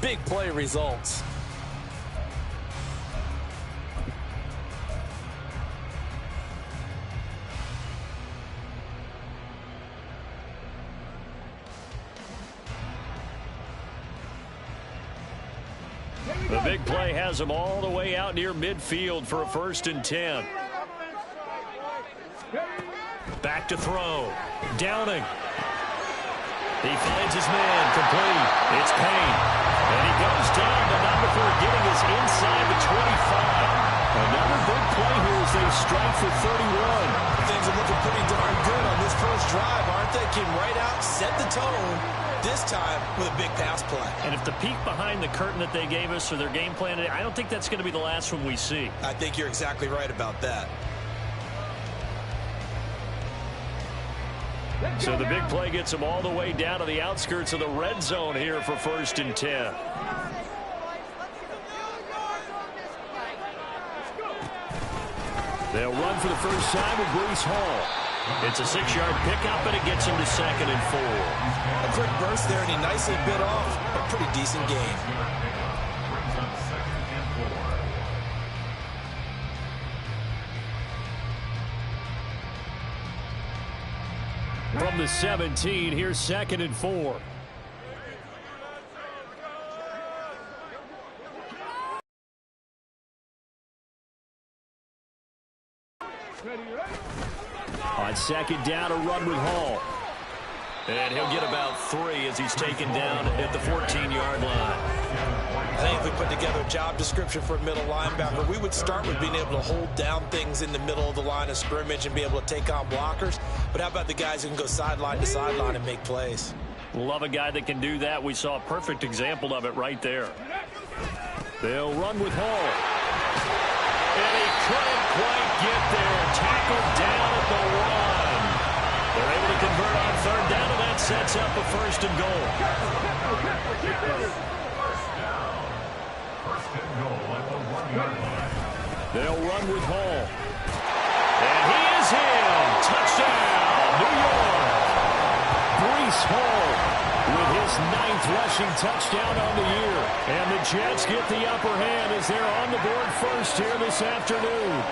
Big play results. The big play has him all the way out near midfield for a 1st and 10. Back to throw. Downing. He finds his man, complete. It's Payne. And he goes down to number 4, getting us inside the 25. Another big play here as they strike for 31. Things are looking pretty darn good on this first drive, aren't they? Came right out, set the tone, this time with a big pass play. And if the peek behind the curtain that they gave us or their game plan, I don't think that's going to be the last one we see. I think you're exactly right about that. So the big play gets them all the way down to the outskirts of the red zone here for 1st and 10. They'll run for the first time with Breece Hall. It's a 6-yard pickup, and it gets him to 2nd and 4. A quick burst there, and he nicely bit off a pretty decent gain. From the 17, here's 2nd and 4. On 2nd down, a run with Hall. And he'll get about 3 as he's taken down at the 14-yard line. I think if we put together a job description for a middle linebacker, we would start with being able to hold down things in the middle of the line of scrimmage and be able to take on blockers. But how about the guys who can go sideline to sideline and make plays? Love a guy that can do that. We saw a perfect example of it right there. They'll run with Hall. And he couldn't quite get there. Tackled down at the 1. They're able to convert on 3rd down, and that sets up a 1st and goal. They'll run with Hall. And he is in. Touchdown, New York. Breece Hall with his 9th rushing touchdown on the year. And the Jets get the upper hand as they're on the board first here this afternoon.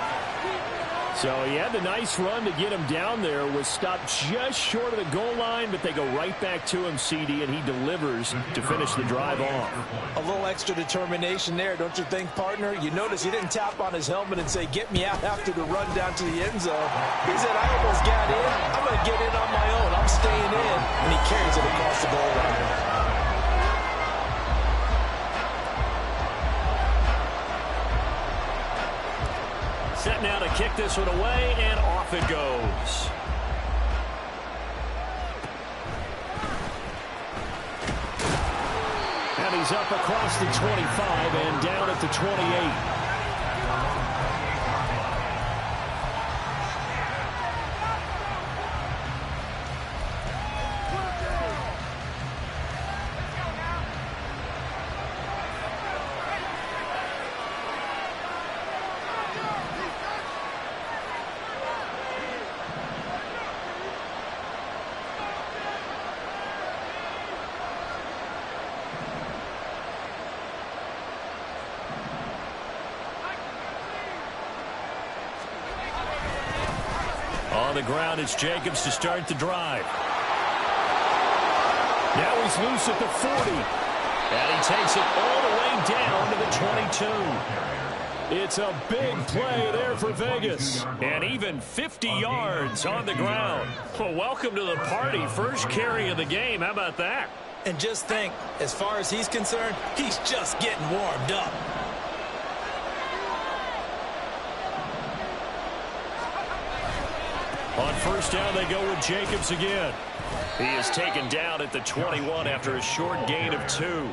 So he had the nice run to get him down there, was stopped just short of the goal line, but they go right back to him, CD, and he delivers to finish the drive off. A little extra determination there, don't you think, partner? You notice he didn't tap on his helmet and say, get me out after the run down to the end zone. He said, I almost got in. I'm going to get in on my own. I'm staying in. And he carries it across the goal line. Set now to kick this one away, and off it goes. And he's up across the 25 and down at the 28. On the ground, it's Jacobs to start the drive. Now he's loose at the 40. And he takes it all the way down to the 22. It's a big play there for Vegas. And even 50 yards on the ground. Well, welcome to the party. First carry of the game. How about that? And just think, as far as he's concerned, he's just getting warmed up. On first down, they go with Jacobs again. He is taken down at the 21 after a short gain of 2.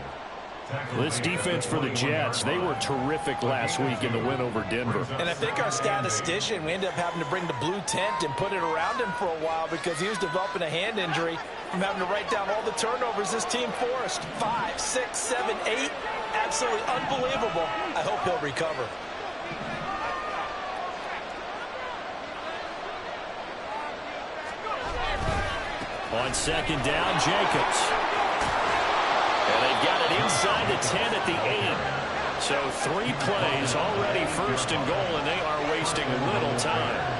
This defense for the Jets, they were terrific last week in the win over Denver. And I think our statistician, we ended up having to bring the blue tent and put it around him for a while because he was developing a hand injury from having to write down all the turnovers this team forced. 5, 6, 7, 8. Absolutely unbelievable. I hope he'll recover. On second down, Jacobs. And they've got it inside the 10 at the 8. So 3 plays already first and goal, and they are wasting little time.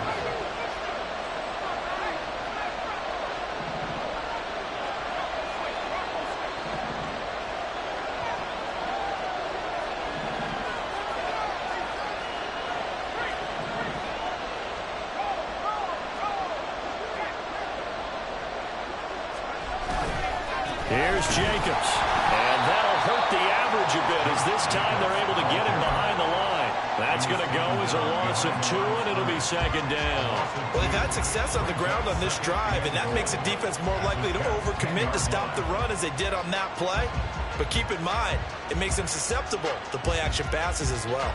Here's Jacobs, and that'll hurt the average a bit as this time they're able to get him behind the line. That's going to go as a loss of 2, and it'll be second down. Well, they've had success on the ground on this drive, and that makes the defense more likely to overcommit to stop the run as they did on that play. But keep in mind, it makes them susceptible to play-action passes as well.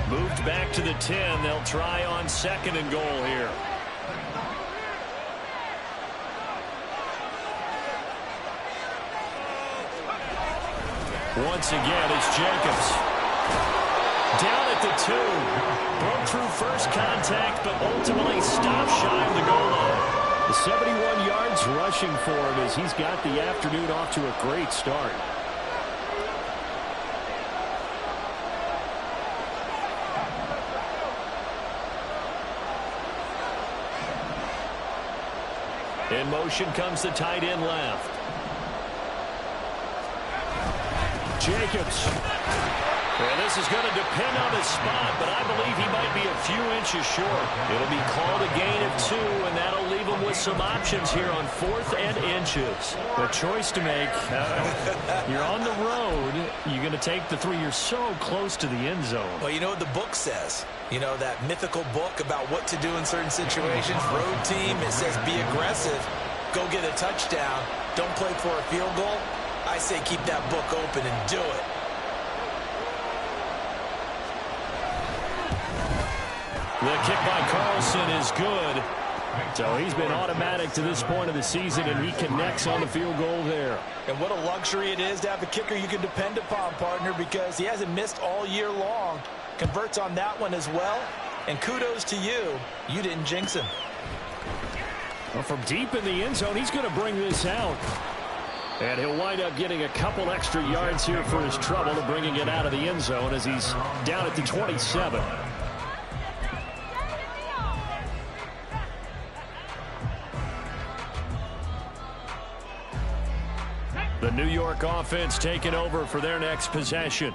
Moved back to the 10. They'll try on second and goal here. Once again, it's Jacobs. Down at the 2. Broke through first contact, but ultimately stopped shy of the goal line. The 71 yards rushing for him as he's got the afternoon off to a great start. In motion comes the tight end left. Jacobs. And this is going to depend on his spot, but I believe he might be a few inches short. It'll be called a gain of 2, and that'll leave him with some options here on 4th and inches. A choice to make. You're on the road. You're going to take the 3. You're so close to the end zone. Well, you know what the book says. You know, that mythical book about what to do in certain situations. Road team, it says be aggressive. Go get a touchdown. Don't play for a field goal. I say keep that book open and do it. The kick by Carlson is good. So he's been automatic to this point of the season, and he connects on the field goal there. And what a luxury it is to have a kicker you can depend upon, partner, because he hasn't missed all year long. Converts on that one as well. And kudos to you. You didn't jinx him. Well, from deep in the end zone, he's going to bring this out. And he'll wind up getting a couple extra yards here for his trouble to bringing it out of the end zone as he's down at the 27. The New York offense taking over for their next possession.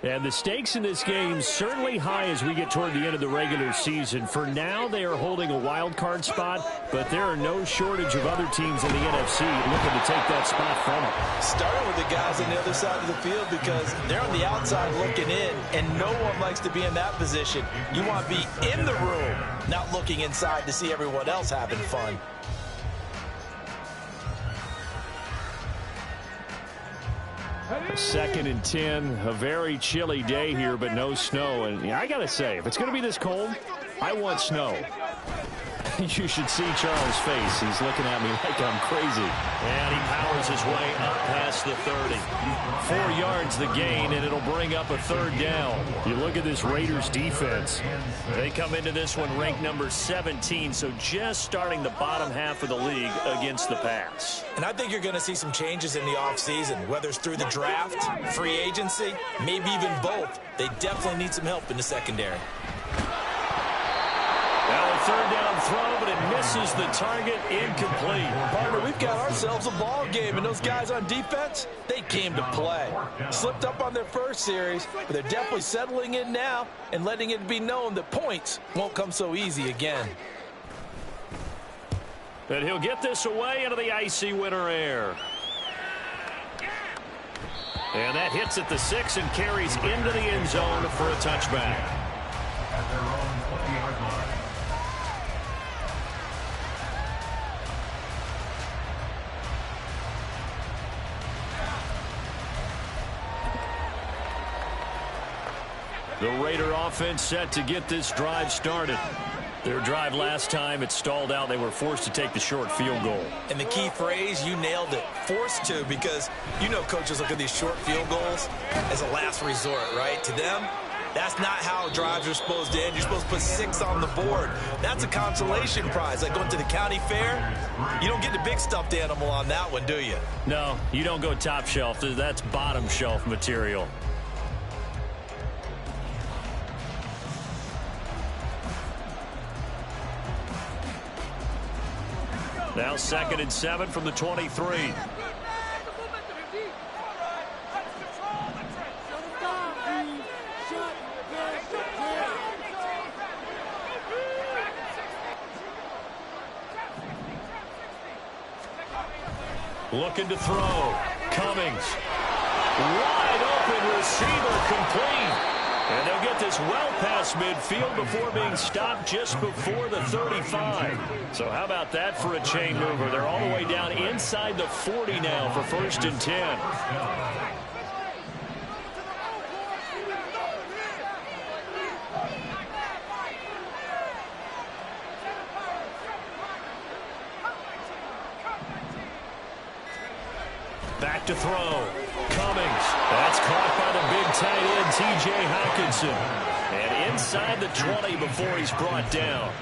And the stakes in this game certainly high as we get toward the end of the regular season. For now, they are holding a wild card spot, but there are no shortage of other teams in the NFC looking to take that spot from them. Starting with the guys on the other side of the field because they're on the outside looking in, and no one likes to be in that position. You want to be in the room, not looking inside to see everyone else having fun. Second and 10, a very chilly day here, but no snow. And I got to say, if it's going to be this cold, I want snow. You should see Charles' face. He's looking at me like I'm crazy. And he powers his way up past the 30. 4 yards the gain, and it'll bring up a 3rd down. You look at this Raiders defense. They come into this one ranked number 17, so just starting the bottom half of the league against the pass. And I think you're going to see some changes in the offseason, whether it's through the draft, free agency, maybe even both. They definitely need some help in the secondary. Now a 3rd down throw, but it misses the target, incomplete. Partner, we've got ourselves a ball game, and those guys on defense, they came to play. Slipped up on their first series, but they're definitely settling in now and letting it be known that points won't come so easy again. And he'll get this away into the icy winter air. And that hits at the 6 and carries into the end zone for a touchback. The Raider offense set to get this drive started. Their drive last time, it stalled out. They were forced to take the short field goal. And the key phrase, you nailed it, forced to, because you know coaches look at these short field goals as a last resort, right? To them, That's not how drives are supposed to end. You're supposed to put 6 on the board. That's a consolation prize. Like going to the county fair, you don't get the big stuffed animal on that one, do you? No, you don't go top shelf. That's bottom shelf material. Now 2nd and 7 from the 23. Looking to throw. Cummings. Wide open receiver complete. And they'll get this well past midfield before being stopped just before the 35. So how about that for a chain mover? They're all the way down inside the 40 now for 1st and 10. Back to throw. Cummings. That's caught by the big tight end, T.J. Hockenson. And inside the 20 before he's brought down.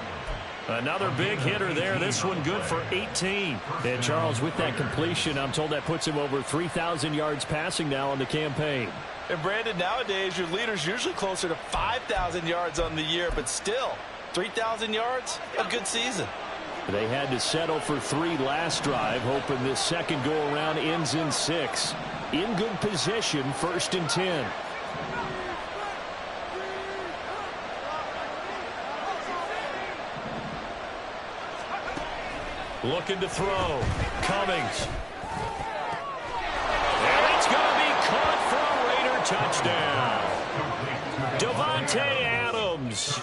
Another big hitter there. This one good for 18. And Charles, with that completion, I'm told that puts him over 3,000 yards passing now on the campaign. And Brandon, nowadays your leader's usually closer to 5,000 yards on the year, but still, 3,000 yards, a good season. They had to settle for 3 last drive, hoping this second go-around ends in 6. In good position, 1st and 10. Looking to throw. Cummings. And it's going to be caught for a Raider touchdown. Devontae Adams.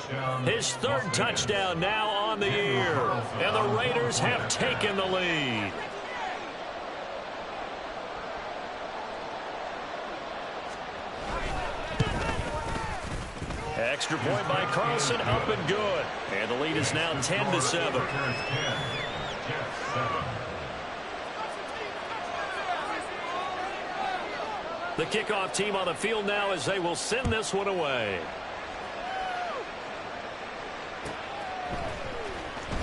His 3rd touchdown now on the year. And the Raiders have taken the lead. Extra point by Carlson, up and good. And the lead is now 10-7. The kickoff team on the field now as they will send this one away.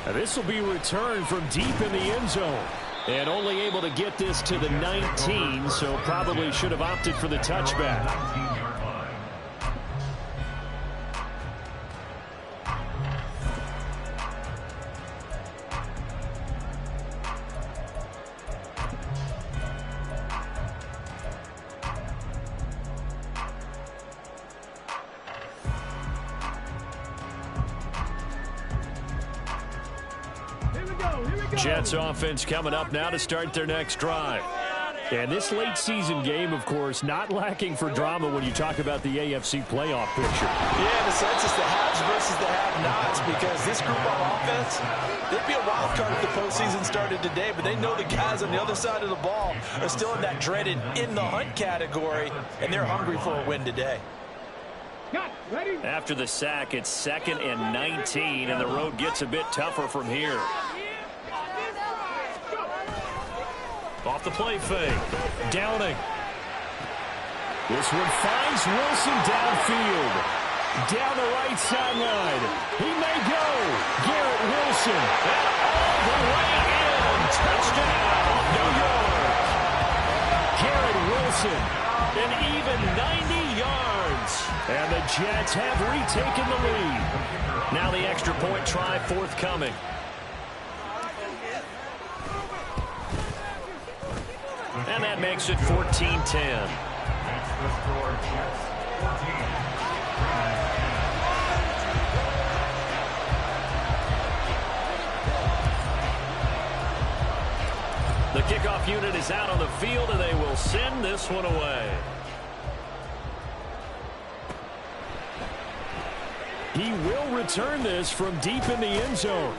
And this will be returned from deep in the end zone. And only able to get this to the 19, so probably should have opted for the touchback. Jets offense coming up now to start their next drive. And this late season game, of course, not lacking for drama when you talk about the AFC playoff picture. Yeah, in a sense, it's the haves versus the have-nots, because this group on offense, they'd be a wild card if the postseason started today, but they know the guys on the other side of the ball are still in that dreaded in-the-hunt category, and they're hungry for a win today. After the sack, it's 2nd and 19, and the road gets a bit tougher from here. Off the play fake. Downing. This one finds Wilson downfield. Down the right sideline. He may go. Garrett Wilson. And all the way in. Touchdown, New York. Garrett Wilson. An even 90 yards. And the Jets have retaken the lead. Now the extra point try forthcoming. And that makes it 14-10. The kickoff unit is out on the field, and they will send this one away. He will return this from deep in the end zone.